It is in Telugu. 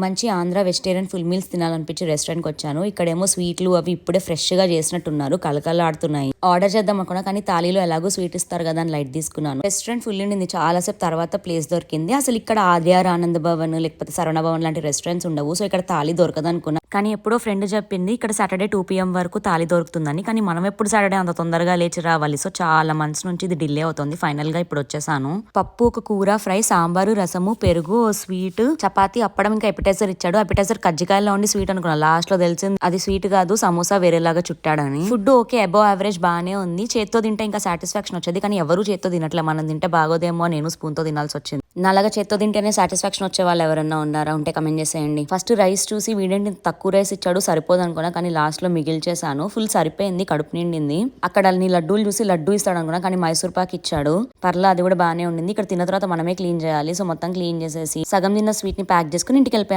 మంచి ఆంధ్ర వెజిటేరియన్ ఫుల్ మీల్స్ తినాలనిపించి రెస్టారెంట్కి వచ్చాను. ఇక్కడేమో స్వీట్లు అవి ఇప్పుడే ఫ్రెష్ గా చేసినట్టున్నారు, కలకలాడుతున్నాయి. ఆర్డర్ చేద్దాం అనుకున్నా కానీ తాలీలో ఎలాగో స్వీట్ ఇస్తారు కదా అని లైట్ తీసుకున్నాను. రెస్టారెంట్ ఫుల్ ఉండింది, చాలాసేపు తర్వాత ప్లేస్ దొరికింది. అసలు ఇక్కడ ఆద్యార్, ఆనంద్ భవన్ లేకపోతే శరవణ భవన్ లాంటి రెస్టారెంట్స్ ఉండవు, సో ఇక్కడ తాళీ దొరకదు అనుకున్నా. కానీ ఎప్పుడో ఫ్రెండ్ చెప్పింది ఇక్కడ సాటర్డే 2 PM వరకు తాళీ దొరుకుతుందని. కానీ మనం ఎప్పుడు సాటర్డే అంత తొందరగా లేచి రావాలి, సో చాలా మంత్స్ నుంచి ఇది డిలే అవుతుంది. ఫైనల్ గా ఇప్పుడు వచ్చేసాను. పప్పు, ఒక కూర, ఫ్రై, సాంబారు, రసము, పెరుగు, స్వీట్, చపాతి, అప్పడం, ఇంకా ఎపిటైజర్ ఇచ్చాడు. ఎపిటైజర్ కజ్జికాయలో ఉండి స్వీట్ అనుకున్నా, లాస్ట్ లో తెలిసింది అది స్వీట్ కాదు, సమోసా వేరేలాగా చుట్టాడని. ఫుడ్ ఓకే, అబౌవ్ యావరేజ్ బాగానే ఉంది. చేత్తో తింటే ఇంకా సాటిస్ఫాక్షన్ వచ్చేది, కానీ ఎవరు చేత్తో తినట్లే. మనం తింటే బాగోదేమో, నేను స్పూన్ తో తినాల్సి వచ్చింది. నల్లగా చేత్తో తింటేనే సాటిస్ఫాక్షన్ వచ్చే వాళ్ళు ఎవరన్నా ఉన్నారా ఉంటే కమెంట్ చేసేయండి. ఫస్ట్ రైస్ చూసి వీడేంటి తక్కువ రైస్ ఇచ్చాడు, సరిపోదు అనుకున్నా, కానీ లాస్ట్ లో మిగిల్చేసాను. ఫుల్ సరిపోయింది, కడుపు నిండింది. అక్కడ నీ లడ్డూలు చూసి లడ్డూ ఇస్తాడు అనుకున్నా, కానీ మైసూర్ పాక్ ఇచ్చాడు. పర్లా, అది కూడా బాగానే ఉండింది. ఇక్కడ తిన్న తర్వాత మనమే క్లీన్ చేయాలి, సో మొత్తం క్లీన్ చేసేసి సగం తిన్న స్వీట్ ని ప్యాక్ చేసుకుని ఇంటికి వెళ్ళిపోయాను.